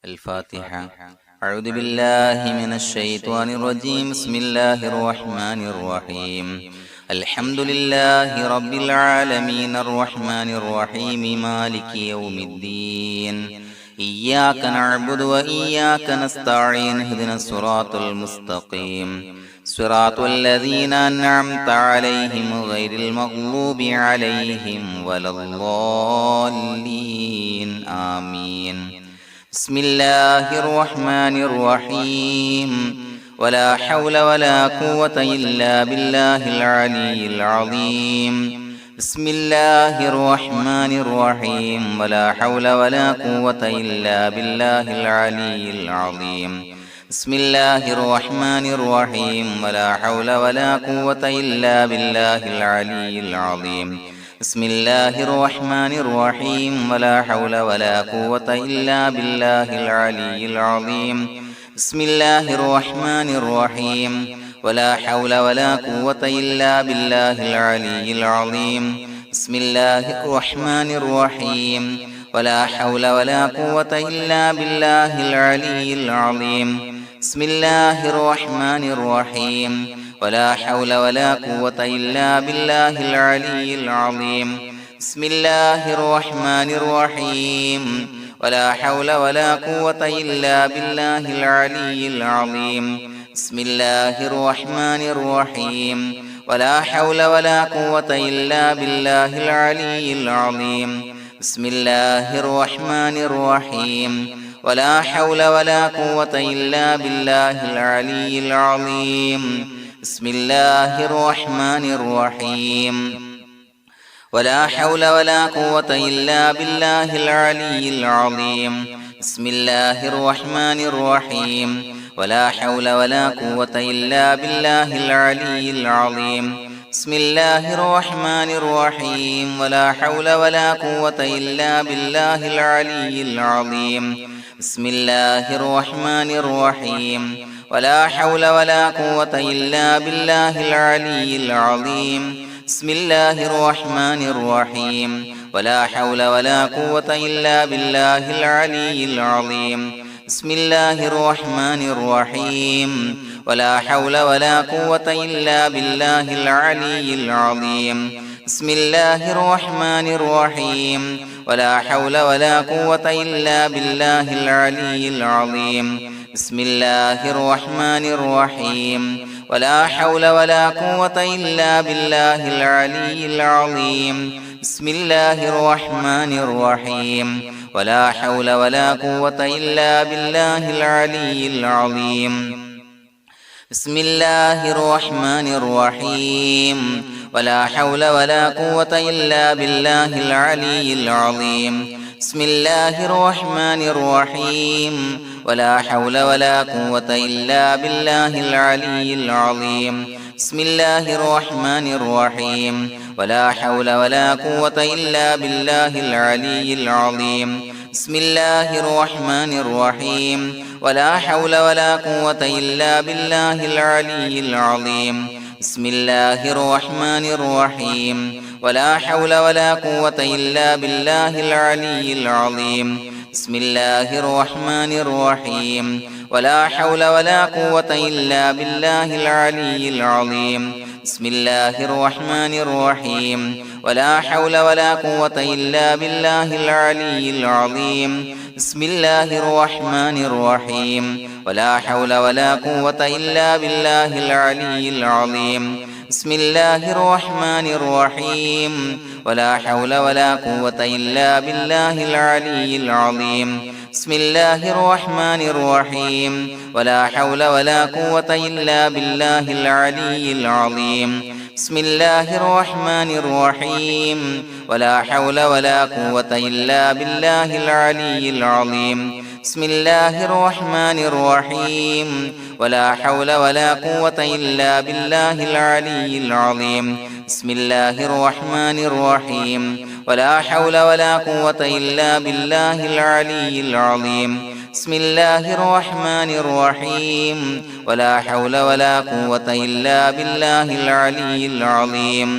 الفاتحة. أعوذ بالله من الشيطان الرجيم. بسم الله الرحمن الرحيم. الحمد لله رب العالمين الرحمن الرحيم مالك يوم الدين. إياك نعبد وإياك نستعين. اهدنا الصراط المستقيم صراط الذين أنعمت عليهم غير المغضوب عليهم ولا الضالين. آمين. بسم الله الرحمن الرحيم. ولا حول ولا قوة إلا بالله العلي العظيم. بسم الله الرحمن الرحيم. ولا حول ولا قوة إلا بالله العلي العظيم. بسم الله الرحمن الرحيم. ولا حول ولا قوة إلا بالله العلي العظيم. بسم الله الرحمن الرحيم. ولا حول ولا قوة إلا بالله العلي العظيم. بسم الله الرحمن الرحيم. ولا حول ولا قوة إلا بالله العلي العظيم. بسم الله الرحمن الرحيم. ولا حول ولا قوة إلا بالله العلي العظيم. بسم الله الرحمن الرحيم. ولا حول ولا قوة إلا بالله العلي العظيم. بسم الله الرحمن الرحيم. ولا حول ولا قوة إلا بالله العلي العظيم. بسم الله الرحمن الرحيم. ولا حول ولا قوة إلا بالله العلي العظيم. بسم الله الرحمن الرحيم. ولا حول ولا قوة إلا بالله العلي العظيم. بسم الله الرحمن الرحيم. ولا حول ولا قوة إلا بالله العلي العظيم. بسم الله الرحمن الرحيم. ولا حول ولا قوة إلا بالله العلي العظيم. بسم الله الرحمن الرحيم. ولا حول ولا قوة إلا بالله العلي العظيم. بسم الله الرحمن الرحيم. ولا حول ولا قوة إلا بالله العلي العظيم. بسم الله الرحمن الرحيم. ولا حول ولا قوة إلا بالله العلي العظيم. بسم الله الرحمن الرحيم. ولا حول ولا قوة إلا بالله العلي العظيم. بسم الله الرحمن الرحيم. ولا حول ولا قوة إلا بالله العلي العظيم. بسم الله الرحمن الرحيم. ولا حول ولا قوة إلا بالله العلي العظيم. بسم الله الرحمن الرحيم. ولا حول ولا قوة إلا بالله العلي العظيم. بسم الله الرحمن الرحيم. ولا حول ولا قوة إلا بالله العلي العظيم. بسم الله الرحمن الرحيم. ولا حول ولا قوة إلا بالله العلي العظيم. بسم الله الرحمن الرحيم. ولا حول ولا قوة إلا بالله العلي العظيم. بسم الله الرحمن الرحيم. ولا حول ولا قوة إلا بالله العلي العظيم. بسم الله الرحمن الرحيم. ولا حول ولا قوة إلا بالله العلي العظيم. بسم الله الرحمن الرحيم. ولا حول ولا قوة إلا بالله العلي العظيم. بسم الله الرحمن الرحيم. ولا حول ولا قوة إلا بالله العلي العظيم. بسم الله الرحمن الرحيم. ولا حول ولا قوة إلا بالله العلي العظيم. بسم الله الرحمن الرحيم. ولا حول ولا قوة إلا بالله العلي العظيم. بسم الله الرحمن الرحيم. ولا حول ولا قوة إلا بالله العلي العظيم. بسم الله الرحمن الرحيم. ولا حول ولا قوة إلا بالله العلي العظيم. بسم الله الرحمن الرحيم. ولا حول ولا قوة إلا بالله العلي العظيم. بسم الله الرحمن الرحيم. ولا حول ولا قوة إلا بالله العلي العظيم. بسم الله الرحمن الرحيم. ولا حول ولا قوة إلا بالله العلي العظيم.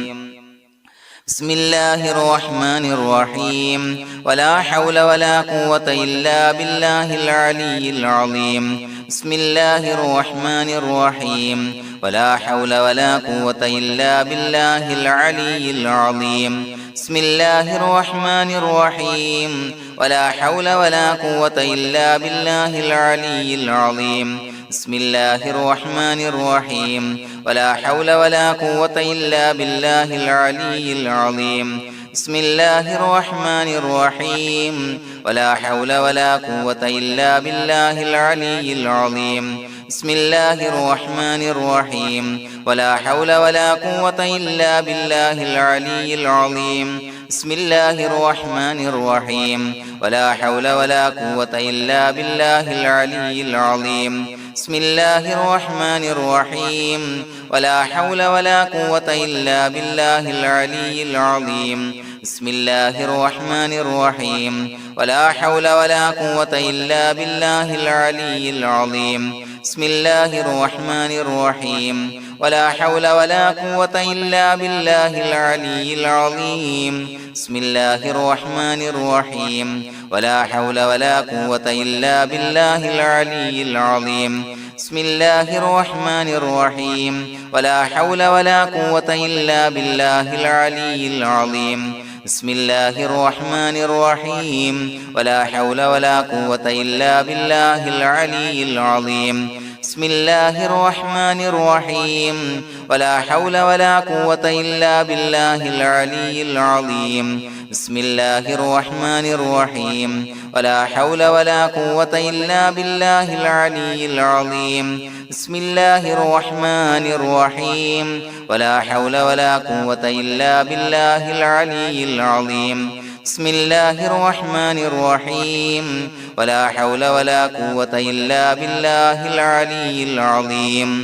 بسم الله الرحمن الرحيم ولا حول ولا قوة إلا بالله العلي العظيم بسم الله الرحمن الرحيم ولا حول ولا قوة إلا بالله العلي العظيم بسم الله الرحمن الرحيم ولا حول ولا قوة إلا بالله العلي العظيم بسم الله الرحمن الرحيم ولا حول ولا قوة إلا بالله العلي العظيم بسم الله الرحمن الرحيم ولا حول ولا قوة إلا بالله العلي العظيم بسم الله الرحمن الرحيم ولا حول ولا قوة إلا بالله العلي العظيم بسم الله الرحمن الرحيم ولا حول ولا قوة إلا بالله العلي العظيم بسم الله الرحمن الرحيم ولا حول ولا قوة إلا بالله العلي العظيم بسم الله الرحمن الرحيم ولا حول ولا قوة إلا بالله العلي العظيم بسم الله الرحمن الرحيم ولا حول ولا قوة إلا بالله العلي العظيم بسم الله الرحمن الرحيم ولا حول ولا قوة إلا بالله العلي العظيم بسم الله الرحمن الرحيم ولا حول ولا قوة إلا بالله العلي العظيم بسم الله الرحمن الرحيم ولا حول ولا قوة إلا بالله العلي العظيم بسم الله الرحمن الرحيم ولا حول ولا قوة إلا بالله العلي العظيم بسم الله الرحمن الرحيم ولا حول ولا قوة إلا بالله العلي العظيم بسم الله الرحمن الرحيم ولا حول ولا قوة إلا بالله العلي العظيم بسم الله الرحمن الرحيم ولا حول ولا قوة إلا بالله العلي العظيم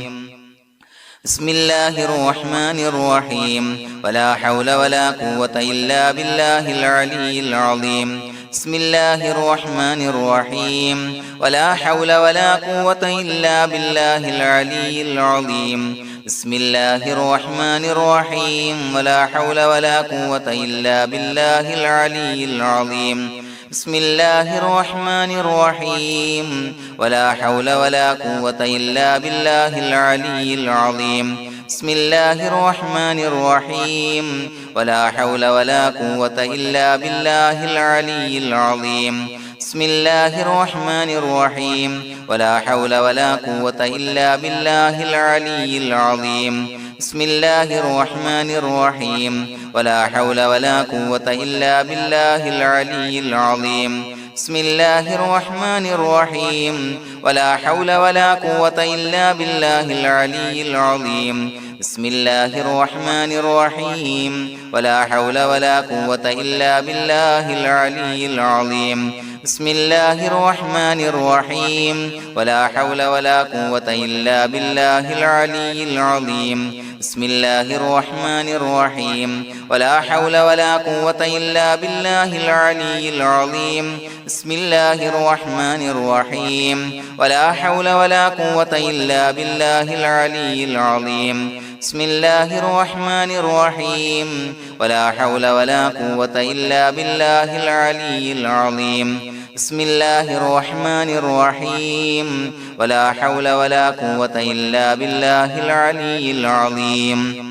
بسم الله الرحمن الرحيم ولا حول ولا قوة إلا بالله العلي العظيم بسم الله الرحمن الرحيم ولا حول ولا قوة إلا بالله العلي العظيم بسم الله الرحمن الرحيم ولا حول ولا قوة إلا بالله العلي العظيم بسم الله الرحمن الرحيم ولا حول ولا قوة إلا بالله العلي العظيم بسم الله الرحمن الرحيم ولا حول ولا قوة إلا بالله العلي العظيم بسم الله الرحمن الرحيم ولا حول ولا قوة إلا بالله العلي العظيم بسم الله الرحمن الرحيم ولا حول ولا قوة إلا بالله العلي العظيم بسم الله الرحمن الرحيم ولا حول ولا قوة إلا بالله العلي العظيم بسم الله الرحمن الرحيم ولا حول ولا قوة إلا بالله العلي العظيم بسم الله الرحمن الرحيم ولا حول ولا قوة إلا بالله العلي العظيم بسم الله الرحمن الرحيم ولا حول ولا قوة إلا بالله العلي العظيم بسم الله الرحمن الرحيم ولا حول ولا قوة إلا بالله العلي العظيم بسم الله الرحمن الرحيم ولا حول ولا قوة إلا بالله العلي العظيم بسم الله الرحمن الرحيم ولا حول ولا قوة إلا بالله العلي العظيم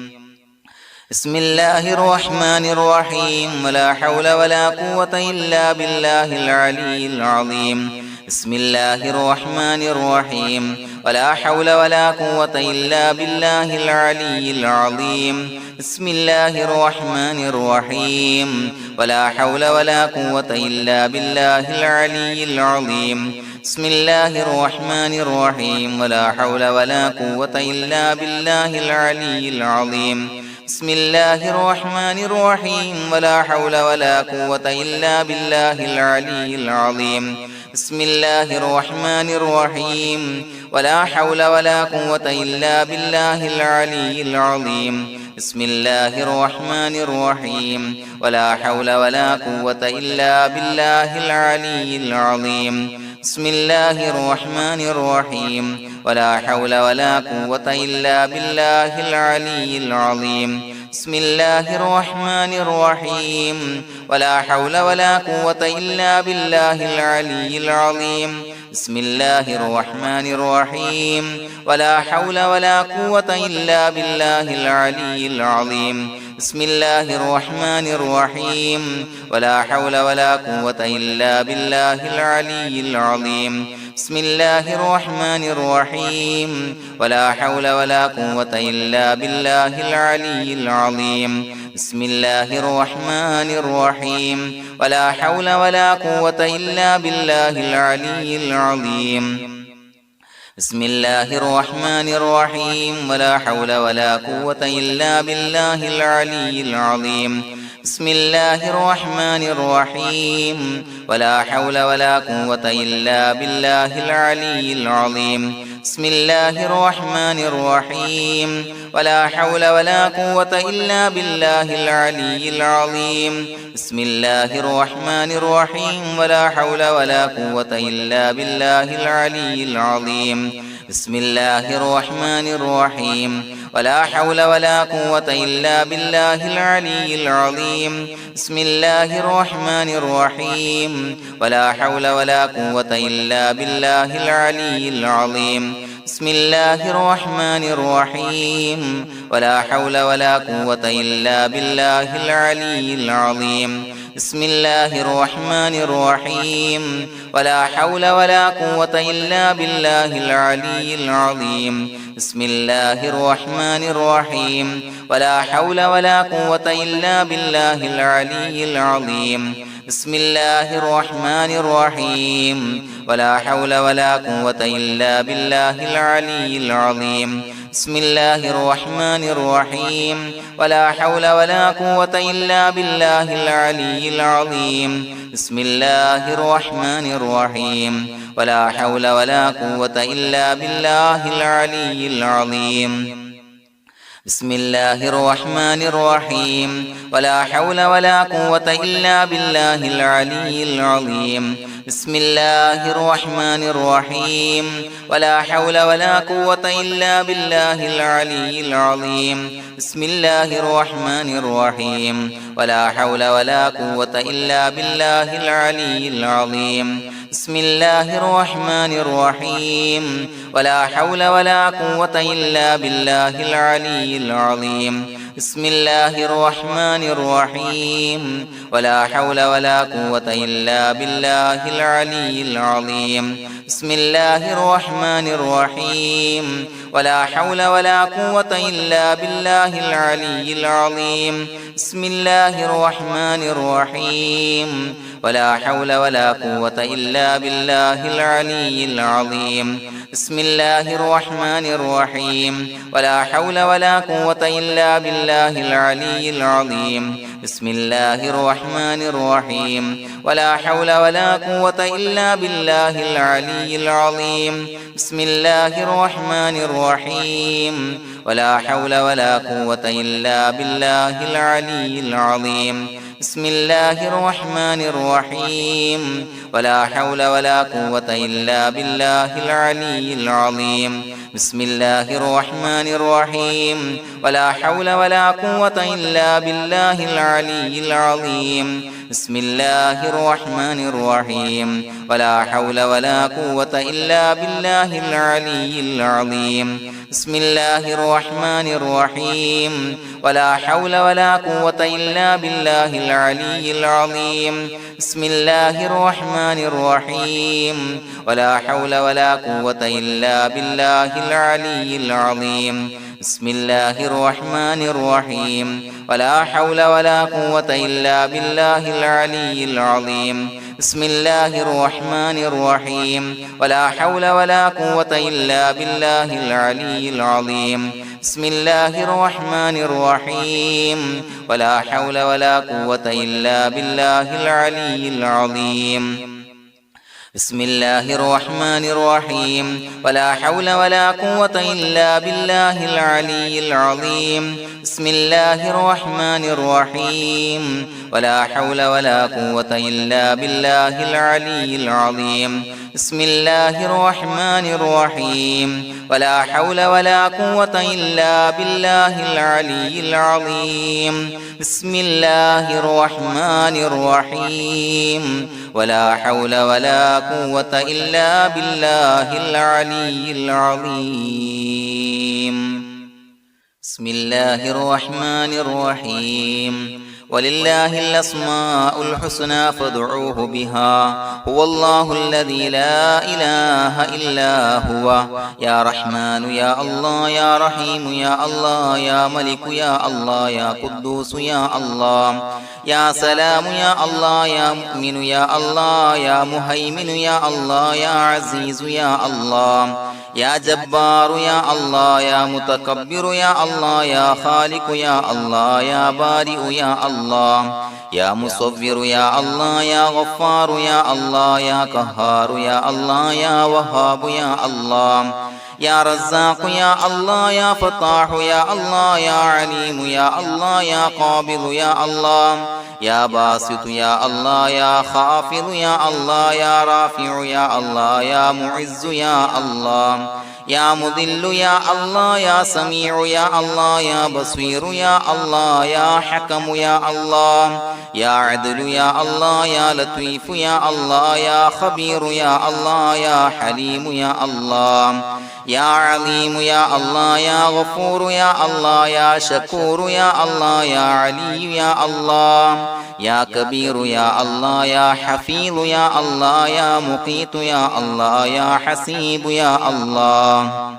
بسم الله الرحمن الرحيم ولا حول ولا قوة إلا بالله العلي العظيم بسم الله الرحمن الرحيم ولا حول ولا قوة إلا بالله العلي العظيم بسم الله الرحمن الرحيم ولا حول ولا قوة إلا بالله العلي العظيم بسم الله الرحمن الرحيم ولا حول ولا قوة إلا بالله العلي العظيم بسم الله الرحمن الرحيم ولا حول ولا قوة إلا بالله العلي العظيم بسم الله الرحمن الرحيم ولا حول ولا قوة إلا بالله العلي العظيم بسم الله الرحمن الرحيم ولا حول ولا قوة إلا بالله العلي العظيم بسم الله الرحمن الرحيم ولا حول ولا قوة إلا بالله العلي العظيم بسم الله الرحمن الرحيم ولا حول ولا قوة إلا بالله العلي العظيم بسم الله الرحمن الرحيم ولا حول ولا قوة إلا بالله العلي العظيم بسم الله الرحمن الرحيم ولا حول ولا قوة إلا بالله العلي العظيم بسم الله الرحمن الرحيم ولا حول ولا قوة إلا بالله العلي العظيم بسم الله الرحمن الرحيم ولا حول ولا قوة إلا بالله العلي العظيم بسم الله الرحمن الرحيم ولا حول ولا قوة إلا بالله العلي العظيم بسم الله الرحمن الرحيم ولا حول ولا قوة إلا بالله العلي العظيم بسم الله الرحمن الرحيم ولا حول ولا قوة إلا بالله العلي العظيم بسم الله الرحمن الرحيم ولا حول ولا قوة إلا بالله العلي العظيم بسم الله الرحمن الرحيم ولا حول ولا قوة إلا بالله العلي العظيم بسم الله الرحمن الرحيم ولا حول ولا قوة إلا بالله العلي العظيم بسم الله الرحمن الرحيم ولا حول ولا قوة إلا بالله العلي العظيم بسم الله الرحمن الرحيم ولا حول ولا قوة إلا بالله العلي العظيم بسم الله الرحمن الرحيم ولا حول ولا قوة إلا بالله العلي العظيم بسم الله الرحمن الرحيم ولا حول ولا قوة إلا بالله العلي العظيم بسم الله الرحمن الرحيم ولا حول ولا قوة إلا بالله العلي العظيم بسم الله الرحمن الرحيم ولا حول ولا قوة إلا بالله العلي العظيم بسم الله الرحمن الرحيم ولا حول ولا قوة إلا بالله العلي العظيم بسم الله الرحمن الرحيم ولا حول ولا قوة إلا بالله العلي العظيم بسم الله الرحمن الرحيم ولا حول ولا قوة إلا بالله العلي العظيم بسم الله الرحمن الرحيم ولا حول ولا قوة إلا بالله العلي العظيم بسم الله الرحمن الرحيم ولا حول ولا قوة إلا بالله العلي العظيم بسم الله الرحمن الرحيم ولا حول ولا قوة إلا بالله العلي العظيم بسم الله الرحمن الرحيم ولا حول ولا قوة إلا بالله العلي العظيم بسم الله الرحمن الرحيم ولا حول ولا قوة إلا بالله العلي العظيم بسم الله الرحمن الرحيم ولا حول ولا قوة إلا بالله العلي العظيم بسم الله الرحمن الرحيم ولا حول ولا قوة إلا بالله العلي العظيم بسم الله الرحمن الرحيم ولا حول ولا قوة إلا بالله العلي العظيم بسم الله الرحمن الرحيم ولا حول ولا قوة إلا بالله العلي العظيم بسم الله الرحمن الرحيم ولا حول ولا قوة إلا بالله العلي العظيم بسم الله الرحمن الرحيم ولا حول ولا قوة إلا بالله العلي العظيم بسم الله الرحمن الرحيم ولا حول ولا قوة إلا بالله العلي العظيم بسم الله الرحمن الرحيم ولا حول ولا قوة إلا بالله العلي العظيم بسم الله الرحمن الرحيم ولا حول ولا قوة إلا بالله العلي العظيم بسم الله الرحمن الرحيم ولا حول ولا قوة إلا بالله العلي العظيم بسم الله الرحمن الرحيم ولا حول ولا قوة إلا بالله العلي العظيم بسم الله الرحمن الرحيم ولا حول ولا قوة إلا بالله العلي العظيم بسم الله الرحمن الرحيم ولا حول ولا قوة إلا بالله العلي العظيم بسم الله الرحمن الرحيم ولا حول ولا قوة إلا بالله العلي العظيم بسم الله الرحمن الرحيم ولله الأسماء الحسنى فادعوه بها هو الله الذي لا إله إلا هو يا رحمن يا الله يا رحيم يا الله يا ملك يا الله يا قدوس يا الله يا سلام يا الله يا مؤمن يا الله يا مهيمن يا الله يا عزيز يا الله يا جبار يا الله يا متكبر يا الله يا خالق يا الله يا بارئ يا الله يا مصور يا الله يا غفار يا الله يا قهار يا الله يا وهاب يا الله يا رزاق يا الله يا فتاح يا الله يا عليم يا الله يا قابض يا الله يا باسط يا الله يا خافض يا الله يا رافع يا الله يا معز يا الله يا مذل يا الله يا سميع يا الله يا بصير يا الله يا حكم يا الله يا عدل يا الله يا لطيف يا الله يا خبير يا الله يا حليم يا الله يا عليم يا الله يا غفور يا الله يا شكور يا الله يا علي يا الله يا كبير يا الله يا حفيظ يا الله يا مقيت يا الله يا حسيب يا الله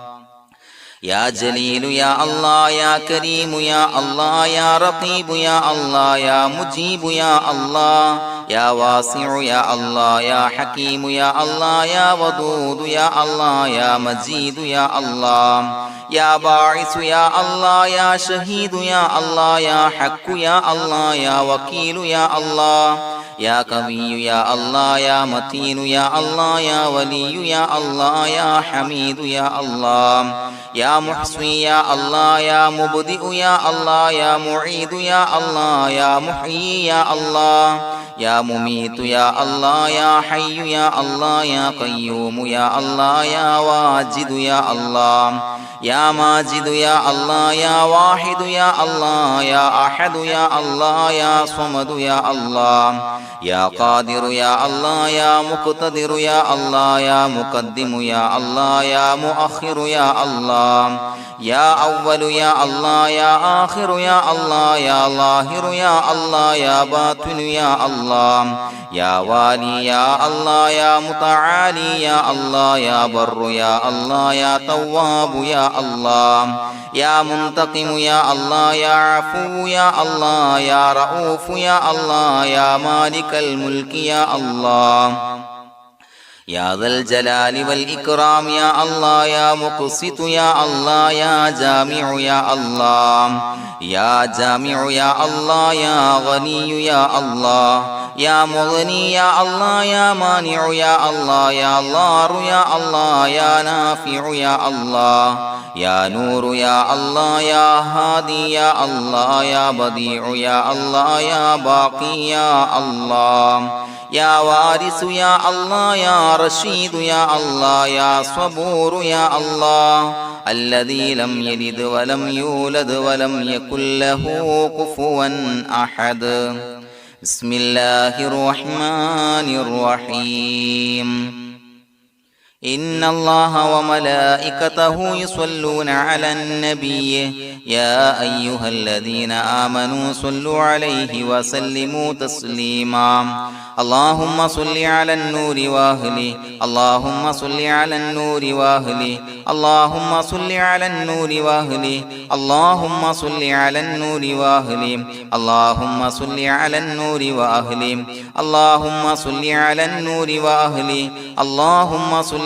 يا جليل يا الله يا كريم يا الله يا رقيب يا الله يا مجيب يا الله يا واسع يا الله يا حكيم يا الله يا ودود يا الله يا مجيد يا الله يا باعث يا الله يا شهيد يا الله يا حق يا الله يا وكيل يا الله يا قوي يا الله يا متين يا الله يا ولي يا الله يا حميد يا الله يا محصي يا الله يا مبدئ يا الله يا معيد يا الله يا محيي يا الله يا مميت يا الله يا حي يا الله يا قيوم يا الله يا واجد يا الله يا ماجد يا الله يا واحد يا الله يا أحد يا الله يا صمد يا الله يا قادر يا الله يا مقتدر يا الله يا مقدم يا الله يا مؤخر يا الله يا أول يا الله يا آخر يا الله يا ظاهر يا الله يا باطن يا الله يا والي يا الله يا متعالي يا الله يا بر يا الله يا تواب يا الله يا منتقم يا الله يا عفو يا الله يا رؤوف يا الله يا مالك الملك يا الله يا ذا الجلال والإكرام يا الله يا مقسط يا الله يا جامع يا الله يا جامع يا الله يا غني يا الله يا مغني يا الله يا مانع يا الله يا ضار يا الله يا نافع يا الله يا نور يا الله يا هادي يا الله يا بديع يا الله يا باقي يا الله يا وارث يا الله يا رشيد يا الله يا صبور يا الله الذي لم يلد ولم يولد ولم يكن له كفوا أحد بسم الله الرحمن الرحيم إن الله وملائكته يصلون على النبي يا أيها الذين آمنوا صلوا عليه وسلموا تسليما اللهم صل على النور وأهله اللهم صل على النور وأهله اللهم صل على النور وأهله اللهم صل على النور وأهله اللهم صل على النور وأهله اللهم صل على النور وأهله اللهم صل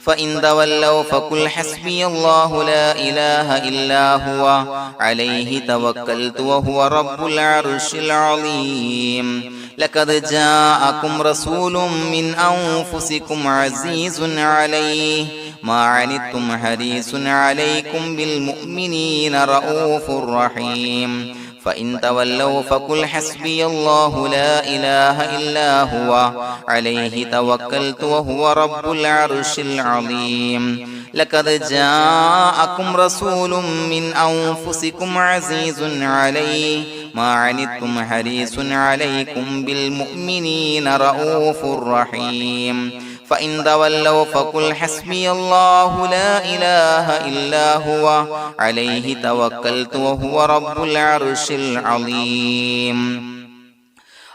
فإن تولوا فقل حسبي الله لا إله إلا هو عليه توكلت وهو رب العرش العظيم لقد جاءكم رسول من أنفسكم عزيز عليه ما عنتم حريص عليكم بالمؤمنين رؤوف رحيم فإن تولوا فقل حسبي الله لا إله إلا هو عليه توكلت وهو رب العرش العظيم لقد جاءكم رسول من أنفسكم عزيز عليه ما عنتم حريص عليكم بالمؤمنين رؤوف رحيم فإن تولوا فقل حسبي الله لا إله إلا هو عليه توكلت وهو رب العرش العظيم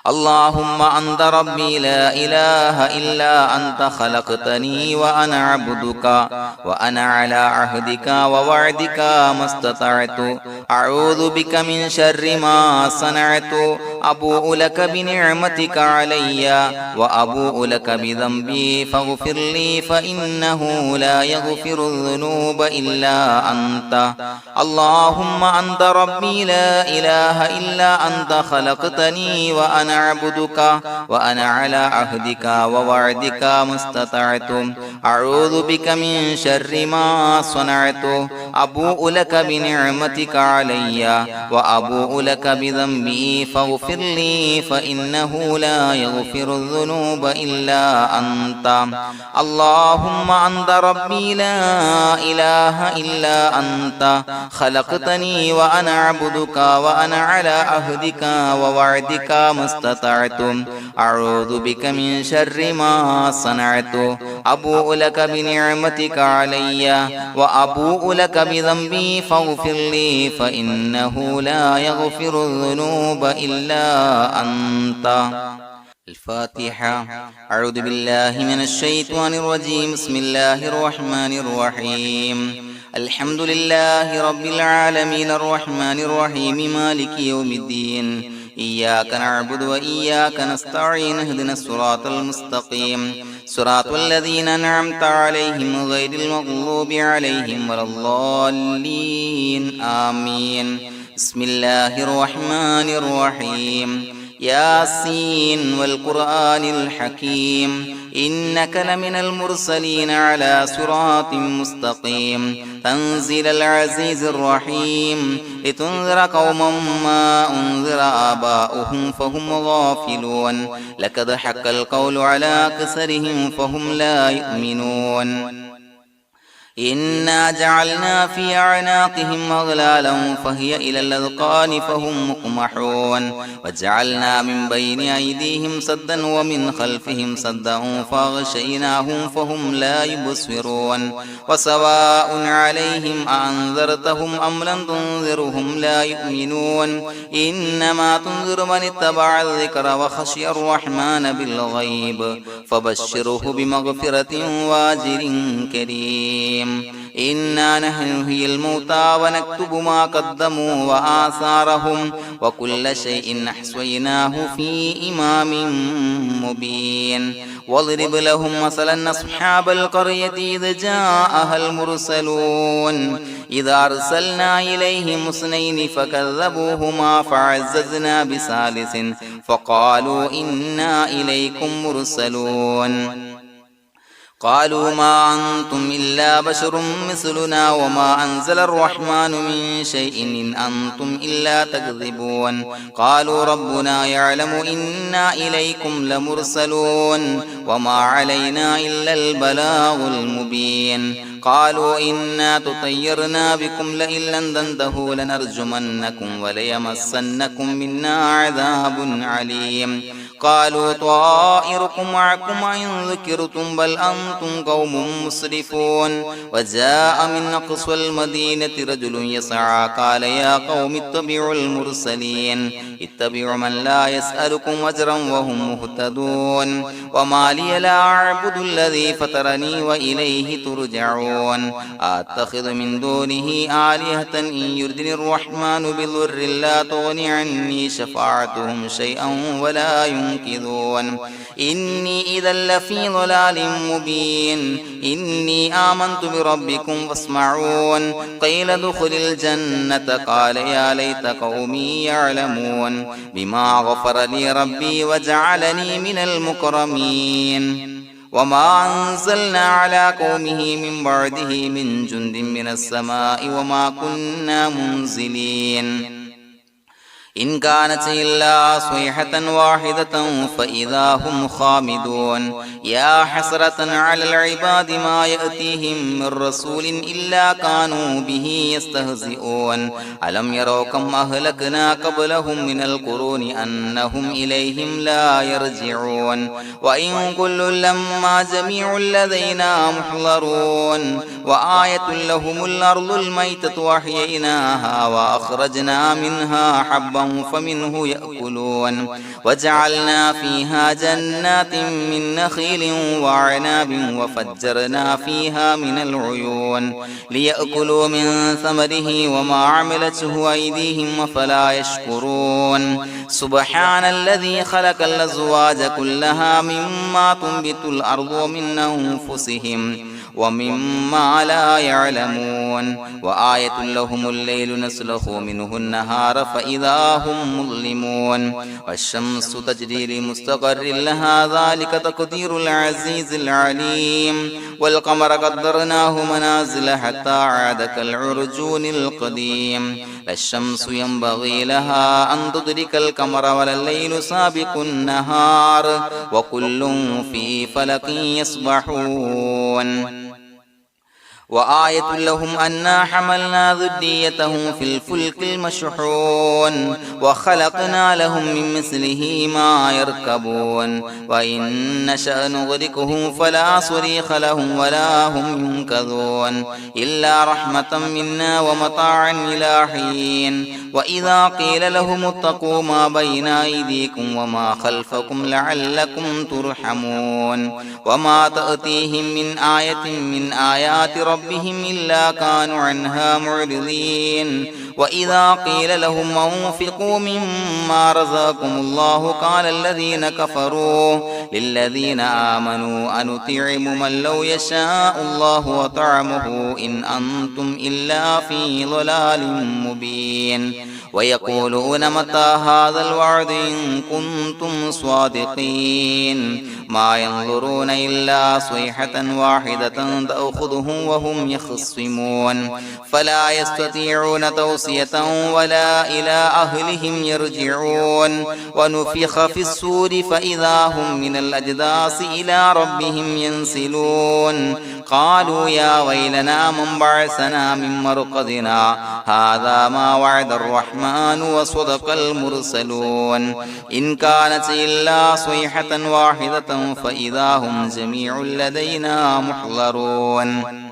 اللهم أنت ربي لا إله إلا أنت خلقتني وأنا عبدك وأنا على عهدك ووعدك ما استطعت أعوذ بك من شر ما صنعت أبوء لك بنعمتك علي وأبوء لك بذنبي فاغفر لي فإنه لا يغفر الذنوب إلا أنت اللهم أنت ربي لا إله إلا أنت خلقتني وأنا عبدك وأنا على عهدك ووعدك ما استطعت أعوذ بك من شر ما صنعت أبوء لك بنعمتك علي وأبوء لك بذنبي فاغفر لي فإنه لا يغفر الذنوب إلا أنت اللهم أنت ربي لا إله إلا أنت خلقتني وأنا عبدك وأنا على عهدك ووعدك ما استطعت أعوذ بك من شر ما صنعت أبوء لك بنعمتك علي وأبوء لك بذنبي فاغفر لي فإنه لا يغفر الذنوب إلا أنت الفاتحة أعوذ بالله من الشيطان الرجيم بسم الله الرحمن الرحيم الحمد لله رب العالمين الرحمن الرحيم مالك يوم الدين إياك نعبد وإياك نستعين اهدنا الصراط المستقيم صراط الذين أنعمت عليهم غير المغضوب عليهم ولا الضالين آمين بسم الله الرحمن الرحيم ياسين والقرآن الحكيم إنك لمن المرسلين على صراط مستقيم تنزيل العزيز الرحيم لتنذر قوما ما أنذر آباؤهم فهم غافلون لقد حق القول على أكثرهم فهم لا يؤمنون إنا جعلنا في أعناقهم أغلالا فهي إلى الأذقان فهم مقمحون وجعلنا من بين أيديهم سدا ومن خلفهم سدا فأغشيناهم فهم لا يبصرون وسواء عليهم أأنذرتهم أم لم تنذرهم لا يؤمنون إنما تنذر من اتبع الذكر وخشي الرحمن بالغيب فبشره بمغفرة وأجر كريم إنا نحن نحيي الموتى ونكتب ما قدموا وآثارهم وكل شيء أحصيناه في إمام مبين واضرب لهم مثلا أصحاب القرية إذ جاءها المرسلون إذا أرسلنا إليهم اثنين فكذبوهما فعززنا بثالث فقالوا إنا إليكم مرسلون قالوا ما أنتم إلا بشر مثلنا وما أنزل الرحمن من شيء إن أنتم إلا تكذبون قالوا ربنا يعلم إنا إليكم لمرسلون وما علينا إلا البلاغ المبين قالوا إنا تطيرنا بكم لئن لم تنتهوا لنرجمنكم وليمسنكم منا عذاب عليم قالوا طائركم معكم إن ذكرتم بل أنتم قوم مسرفون وجاء من أقصى المدينة رجل يسعى قال يا قوم اتبعوا المرسلين اتبعوا من لا يسألكم أجرا وهم مهتدون وما لي لا أعبد الذي فطرني وإليه ترجعون يسمعون أتخذ من دونه آلهة إن يردني الرحمن بضر لا تغني عني شفاعتهم شيئا ولا ينقذون إني إذا لفي ضلال مبين إني آمنت بربكم فاسمعون قيل ادخل الجنة قال يا ليت قومي يعلمون بما غفر لي ربي وجعلني من المكرمين وما أنزلنا على قومه من بعده من جند من السماء وما كنا منزلين إن كانت إلا صيحة واحدة فإذا هم خامدون يا حسرة على العباد ما يأتيهم من رسول إلا كانوا به يستهزئون ألم يروا كم أهلكنا قبلهم من القرون أنهم إليهم لا يرجعون وإن كل لما جميع لدينا محضرون وآية لهم الأرض الميتة وأحييناها وأخرجنا منها حبا فمنه يأكلون وجعلنا فيها جنات من نخيل وعناب وفجرنا فيها من العيون ليأكلوا من ثمره وما عملته أيديهم فلا يشكرون سبحان الذي خلق الأزواج كلها مما تنبت الأرض ومن أنفسهم ومما لا يعلمون وآية لهم الليل نسلخ منه النهار فإذا هم مظلمون والشمس تجري لمستقر لها ذلك تقدير العزيز العليم والقمر قدرناه منازل حتى عاد كالعرجون القديم لا الشمس ينبغي لها أن تدرك القمر ولا الليل سابق النهار وكل في فلك يسبحون وآية لهم أنا حملنا ذريتهم في الفلك المشحون وخلقنا لهم من مثله ما يركبون وإن نشأ نغرقهم فلا صريخ لهم ولا هم ينقذون إلا رحمة منا ومتاعا إلى حين وإذا قيل لهم اتقوا ما بين أيديكم وما خلفكم لعلكم ترحمون وما تأتيهم من آية من آيات ربهم إلا كانوا عنها معرضين وإذا قيل لهم أنفقوا مما رزقكم الله قال الذين كفروا للذين آمنوا أنطعم من لو يشاء الله وطعمه إن أنتم إلا في ضلال مبين ويقولون متى هذا الوعد إن كنتم صادقين ما ينظرون إلا صيحة واحدة تأخذهم وهم يخصمون فلا يستطيعون توصية ولا إلى أهلهم يرجعون ونفخ في الصور فإذا هم من الأجداث إلى ربهم ينسلون قالوا يا ويلنا من بعثنا من مرقدنا هذا ما وعد الرحمن وصدق المرسلون إن كانت إلا صيحة واحدة فإذا هم جميع لدينا محضرون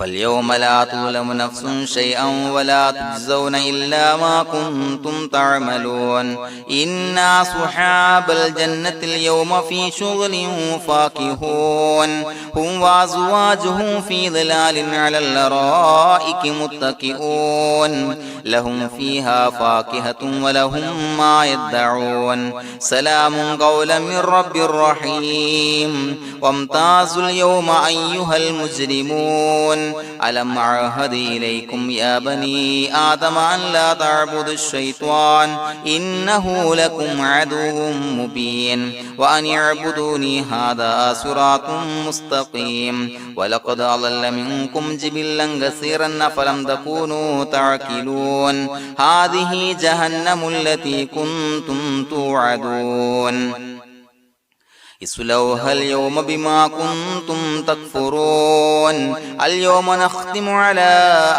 فاليوم لا تظلم نفس شيئا ولا تجزون إلا ما كنتم تعملون إنا أصحاب الجنة اليوم في شغل فاكهون هم وأزواجهم في ظلال على الأرائك متكئون لهم فيها فاكهة ولهم ما يدعون سلام قولا من رب رحيم وامتازوا اليوم أيها المجرمون ألم أعهد إليكم يا بني آدم أن لا تعبدوا الشيطان إنه لكم عدو مبين وأن اعبدوني هذا صراط مستقيم ولقد أضل منكم جبلا كثيرا فلم تكونوا تعقلون هذه جهنم التي كنتم توعدون اصلوها اليوم بما كنتم تكفرون اليوم نختم على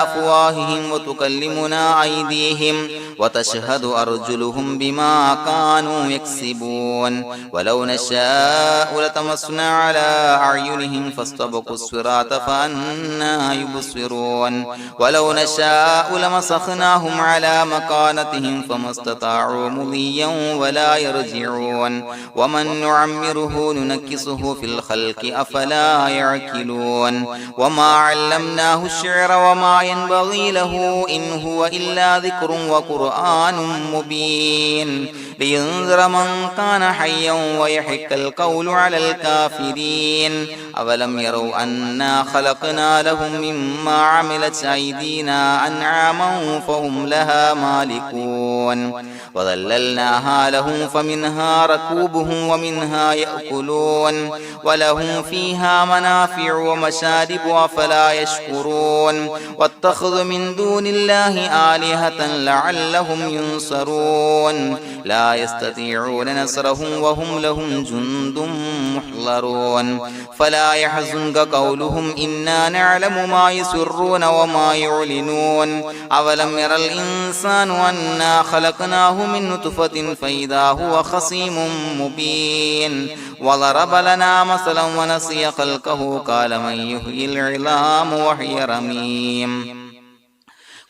أفواههم وتكلمنا أيديهم وتشهد أرجلهم بما كانوا يكسبون ولو نشاء لطمسنا على أعينهم فاستبقوا الصراط فأنى يبصرون ولو نشاء لمسخناهم على مكانتهم فما استطاعوا مضيا ولا يرجعون ومن نعمره ننكسه في الخلق أفلا يعقلون وما علمناه الشعر وما ينبغي له إن هو إلا ذكر وقرآن مبين لينذر من كان حيا ويحق القول على الكافرين أولم يروا أنا خلقنا لهم مما عملت أيدينا أنعاما فهم لها مالكون وظللناها لهم فمنها ركوبهم ومنها يأكلون ولهم فيها منافع ومشارب أفلا يشكرون واتخذوا من دون الله آلهة لعلهم ينصرون لا يستطيعون نصرهم وهم لهم جند محضرون فلا يحزنك قولهم إنا نعلم ما يسرون وما يعلنون أولم ير الإنسان أنا خلقناه من نطفة فإذا هو خصيم مبين وضرب لنا مثلا ونسي خلقه قال من يحيي العظام وهي رميم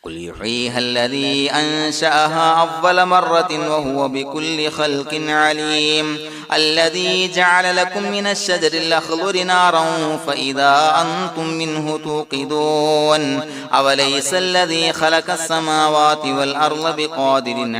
قل يحييها الذي أنشأها أول مرة وهو بكل خلق عليم الذي جعل لكم من الشجر الأخضر نارا فإذا أنتم منه توقدون أوليس الذي خلق السماوات والأرض بقادر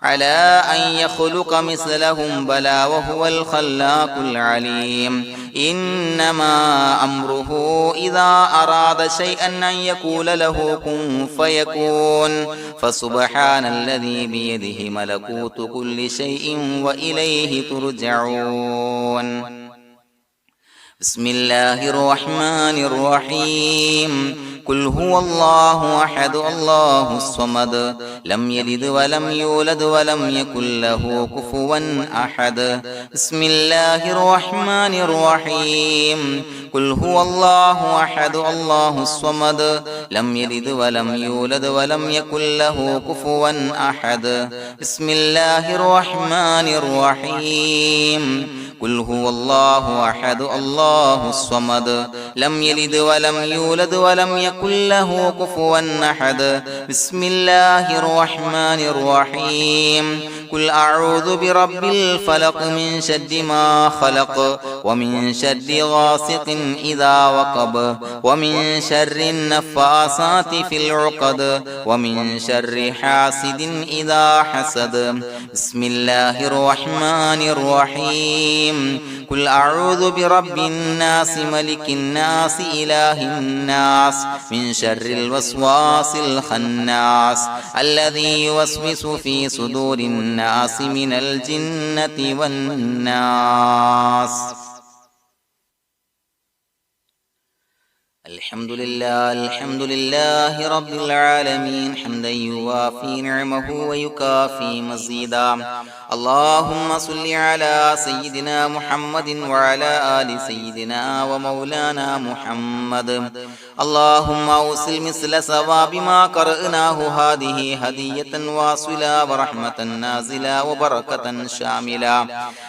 على أن يخلق مثلهم بلى وهو الخلاق العليم إنما أمره إذا أراد شيئا أن يقول له كن فيكون فسبحان الذي بيده ملكوت كل شيء وإليه ترجعون بسم الله الرحمن الرحيم قل هو الله أحد الله الصمد لم يلد ولم يولد ولم يكن له كفوا أحد بسم الله الرحمن الرحيم قل هو الله أحد الله الصمد لم يلد ولم يولد ولم يكن له كفوا أحد بسم الله الرحمن الرحيم قل هو الله أحد الله الصمد لم يلد ولم يولد ولم يكن له كفوا أحد بسم الله الرحمن الرحيم قل أعوذ برب الفلق من شر ما خلق ومن شر غاسق إذا وقب ومن شر النفاثات في العقد ومن شر حاسد إذا حسد بسم الله الرحمن الرحيم قل أعوذ برب الناس ملك الناس إله الناس من شر الوسواس الخناس الذي يوسوس في صدور الناس من الجنة والناس الحمد لله رب العالمين حمدا يوافي نعمه ويكافي مزيدا اللهم صل على سيدنا محمد وعلى آل سيدنا ومولانا محمد اللهم أوصل مثل ثواب ما قرأناه هذه هدية واصلة ورحمة نازلة وبركة شاملة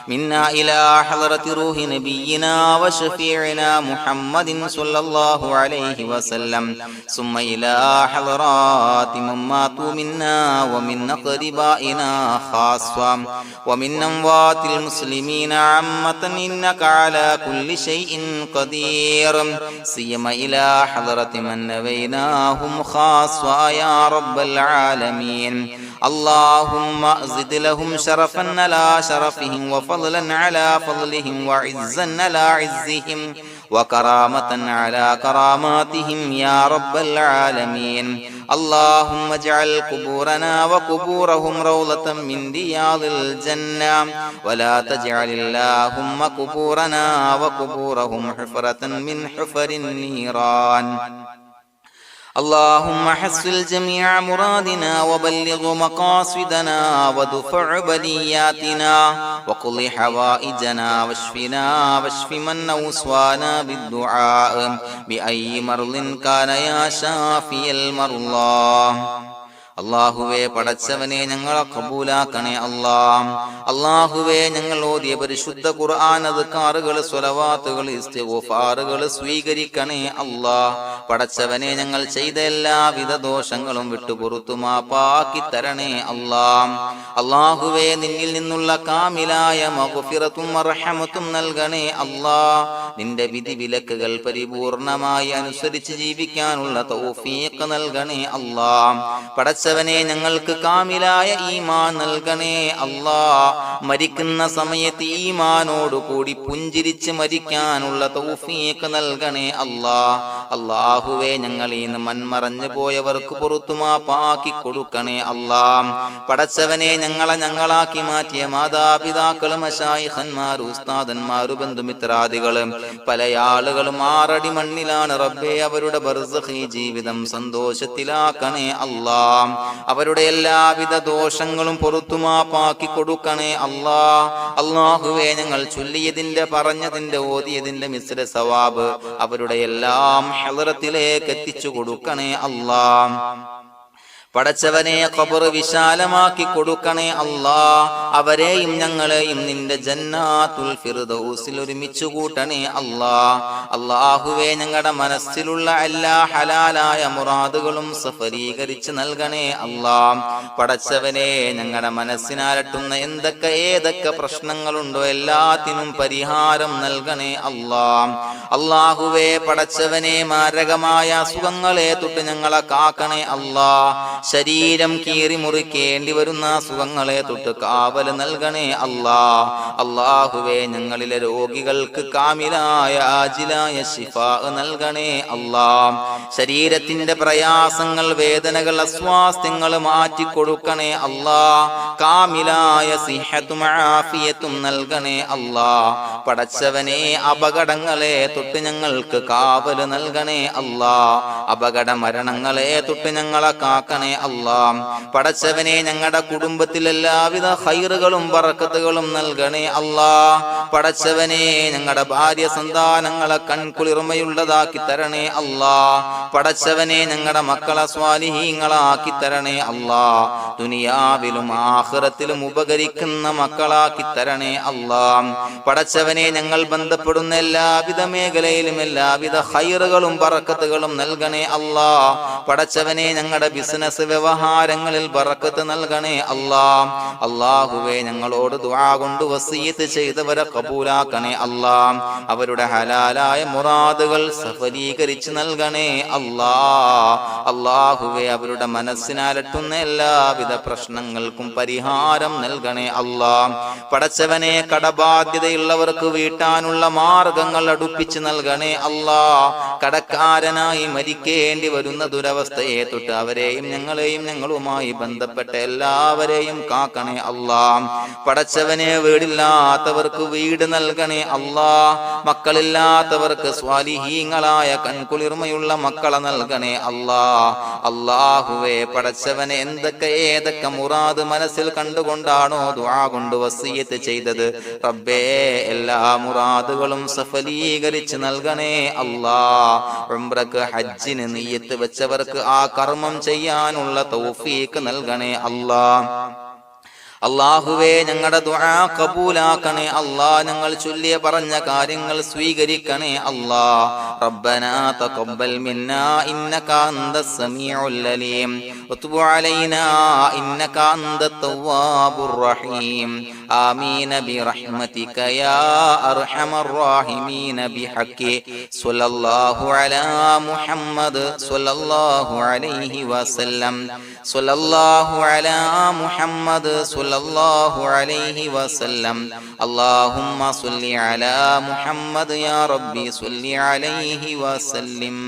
منا إلى حضرة روح نبينا وشفيعنا محمد صلى الله عليه وسلم ثم إلى حضرات من ماتوا منا ومن أقربائنا خاصة ومن أموات المسلمين عامة إنك على كل شيء قدير سيما إلى حضرة من نبيناهم خاصة يا رب العالمين اللهم زد لهم شرفا على شرفهم وفضلا على فضلهم وعزا على عزهم وكرامة على كراماتهم يا رب العالمين اللهم اجعل قبورنا وقبورهم روضة من رياض الجنة ولا تجعل اللهم قبورنا وقبورهم حفرة من حفر النيران اللهم حصل جميع مرادنا وبلغ مقاصدنا وادفع بلياتنا وقض حوائجنا واشفنا واشف من أوصانا بالدعاء بأي مرض كان يا شافي المرضى. അള്ളാഹുവേ, പടച്ചവനെ ഞങ്ങളെ കബൂലാക്കണേ അല്ലാ. അള്ളാഹുവേ, ഞങ്ങൾ ഓതിയ പരിശുദ്ധ ഖുർആൻ, അദ്കാറുകൾ, സ്വലവാത്തുകൾ, ഇസ്തിഗ്ഫാറുകൾ സ്വീകരിക്കണേ അല്ലാ. പടച്ചവനെ, ഞങ്ങൾ ചെയ്ത എല്ലാവിധ ദോഷങ്ങളും വിട്ടുപുറത്തു മാപ്പാക്കി തരണേ അല്ലാ. അള്ളാഹുവേ, നിന്നിൽ നിന്നുള്ള കാമിലായ മഗ്ഫിറത്തും റഹ്മത്തും നൽകണേ അല്ലാ. നിന്റെ വിധി വിലക്കുകൾ പരിപൂർണമായി അനുസരിച്ച് ജീവിക്കാനുള്ള തൗഫീഖ് നൽകണേ അല്ലാ. പടച്ചവനെ, ഞങ്ങൾക്ക് കാമിലായ ഈമാൻ നൽകണേ അല്ലാ. മരിക്കുന്ന സമയത്ത് ഈമാനോട് കൂടി പുഞ്ചിരിച്ച് മരിക്കാനുള്ള തൗഫീഖ് നൽകണേ അല്ലാ. അല്ലാഹുവേ, ഞങ്ങളീന്ന് മൺമറഞ്ഞു പോയവർക്ക് പുറത്തു മാപ്പാക്കി കൊടുക്കണേ അല്ലാ. പടച്ചവനെ, ഞങ്ങളാക്കി മാറ്റിയ മാതാപിതാക്കളും മശായിഖന്മാരും ഉസ്താദന്മാരും ബന്ധുമിത്രാദികളും പല ആളുകളും 6 അടി മണ്ണിലാണ് റബ്ബേ. അവരുടെ ബർസഖി ജീവിതം സന്തോഷത്തിലാക്കണേ അല്ലാ. അവരുടെ എല്ലാവിധ ദോഷങ്ങളും പുറത്തുമാപ്പാക്കി കൊടുക്കണേ അല്ലാ. അല്ലാഹുവേ, ഞങ്ങൾ ചൊല്ലിയതിന്റെ, പറഞ്ഞതിന്റെ, ഓതിയതിന്റെ മിശ്ര സവാബ് അവരുടെ എല്ലാം ഹളറത്തിലേക്ക് എത്തിച്ചു കൊടുക്കണേ അല്ലാ. പടച്ചവനെ, ഖബർ വിശാലമാക്കി കൊടുക്കണേ അല്ലാ. അവരെയും ഞങ്ങളെയും നിന്റെ ജന്നാത്തുൽ ഫിർദൗസിൽ ഒരുമിച്ച് കൂട്ടണേ അല്ലാ. അല്ലാഹുവേ, ഞങ്ങളുടെ മനസ്സിലുള്ള എല്ലാ ഹലാലായ മുറാദുകളും സഫലീകരിച്ച് നൽകണേ അല്ലാ. പടച്ചവനെ, ഞങ്ങളുടെ മനസ്സിനാലട്ടുന്ന ഏതൊക്കെ പ്രശ്നങ്ങളുണ്ടോ എല്ലാത്തിനും പരിഹാരം നൽകണേ അല്ലാ. അല്ലാഹുവേ, പടച്ചവനെ, മാരകമായ അസുഖങ്ങളെ തൊട്ട് ഞങ്ങളെ കാക്കണേ അല്ലാ. ശരീരം കീറി മുറിക്കേണ്ടി വരുന്ന അസുഖങ്ങളെ തൊട്ട് കാവല് നൽകണേ അല്ലാ. അല്ലാഹുവേ, ഞങ്ങളിലെ രോഗികൾക്ക് കാമിലായ ആജിലായ ശിഫാ നൽകണേ അല്ലാ. ശരീരത്തിന്റെ പ്രയാസങ്ങൾ, വേദനകൾ, അസ്വാസ്ഥ്യങ്ങൾ മാറ്റി കൊടുക്കണേ അല്ലാ. കാമിലായ സിഹത്തും ആഫിയത്തും നൽകണേ അല്ലാ. പടച്ചവനെ, അപകടങ്ങളെ തൊട്ട് ഞങ്ങൾക്ക് കാവല് നൽകണേ അല്ലാ. അപകട മരണങ്ങളെ തൊട്ട് ഞങ്ങളെ കാക്കണേ അല്ലാ. പടച്ചവനെ, ഞങ്ങളുടെ കുടുംബത്തിൽ എല്ലാവിധ ഖൈറുകളും ബറക്കത്തുകളും നൽകണേ അല്ലാ. പടച്ചവനെ, ഞങ്ങളുടെ ഭാര്യ സന്താനങ്ങളെ കൺകുളിർമയുള്ളതാക്കി തരണേ അല്ലാ. പടച്ചവനെ, ഞങ്ങളുടെ മക്കളെ സ്വാലിഹീങ്ങളാക്കി തരണേ അല്ലാ. ദുനിയാവിലും ആഖിറത്തിലും ഉപകരിക്കുന്ന മക്കളാക്കി തരണേ അല്ലാ. പടച്ചവനെ, ഞങ്ങൾ ബന്ധപ്പെടുന്ന എല്ലാവിധ മേഖലയിലും എല്ലാവിധ ഖൈറുകളും ബറക്കത്തുകളും നൽകണേ അല്ലാ. പടച്ചവനെ, ഞങ്ങളുടെ ബിസിനസ് വ്യവഹാരങ്ങളിൽ ബറക്കത്ത് നൽകണേ അല്ലാ. അല്ലാഹുവേ, ഞങ്ങളോട് ദുആ കൊണ്ട് വസിയത്ത് ചെയ്തവരെ കബൂലാക്കണേ അല്ലാ. അവരുടെ ഹലാലായ മുറാദുകൾ സഫലീകരിച്ച് നൽകണേ അല്ലാ. അല്ലാഹുവേ, അവരുടെ മനസ്സിനാലട്ടുന്ന എല്ലാവിധ പ്രശ്നങ്ങൾക്കും പരിഹാരം നൽകണേ അല്ലാ. പടച്ചവനെ, കടബാധ്യതയുള്ളവർക്ക് വീട്ടാനുള്ള മാർഗങ്ങൾ അടുപ്പിച്ച് നൽകണേ അല്ലാ. കടക്കാരനായി മരിക്കേണ്ടി വരുന്ന ദുരവസ്ഥയെ തൊട്ട് അവരെയും ഞങ്ങളെയും ഞങ്ങളുമായി ബന്ധപ്പെട്ട എല്ലാവരെയും കാക്കണേ അല്ലാ. പടച്ചവനെ, വീടില്ലാത്തവർക്ക് വീട് നൽകണേ അല്ലാ. മക്കളില്ലാത്തവർക്ക് സ്വാലിഹീങ്ങളായ കൺകുളിർമയുള്ള മക്കളെ നൽകണേ അല്ലാ. അല്ലാഹുവേ, പടച്ചവനെ, ഏതൊക്കെ മുറാദ് മനസ്സിൽ കണ്ടുകൊണ്ടാണോ ദുആ കൊണ്ട് വസിയത്ത് ചെയ്തത് റബ്ബേ, എല്ലാ മുറാദുകളും സഫലീകരിച്ച് നൽകണേ അല്ലാ. ഉംറക്ക്, ഹജ്ജിന് നിയ്യത്ത് വെച്ചവർക്ക് ആ കർമ്മം ചെയ്യാനുള്ള തൗഫീഖ് നൽകണേ അല്ലാ. അല്ലാഹുവേ, ഞങ്ങളുടെ ദുആ കബൂലാക്കണേ അല്ലാ. ഞങ്ങൾ ചൊല്ലിയ പറഞ്ഞ കാര്യങ്ങൾ സ്വീകരിക്കണേ അല്ലാ. റബ്ബനാ തഖബ്ബൽ മിന്നാ ഇന്നക അന്തസ് സമീഉൽ അലീം വതുബ് അലൈനാ ഇന്നക അന്തത് തവ്വാബുർ റഹീം. ആമീൻ ബിറഹ്മതിക യാ അർഹമർ റഹീമീൻ ബിഹഖി സ്വല്ലല്ലാഹു അലാ മുഹമ്മദ് സ്വല്ലല്ലാഹു അലൈഹി വസല്ലം. സ്വല്ലല്ലാഹു അലാ മുഹമ്മദ് സ്വല്ലല്ലാഹു അലൈഹി വസല്ലം. അല്ലാഹുമ്മ സ്വല്ലി അലാ മുഹമ്മദ് യാ റബ്ബി സ്വല്ലി അലൈഹി വസല്ലം.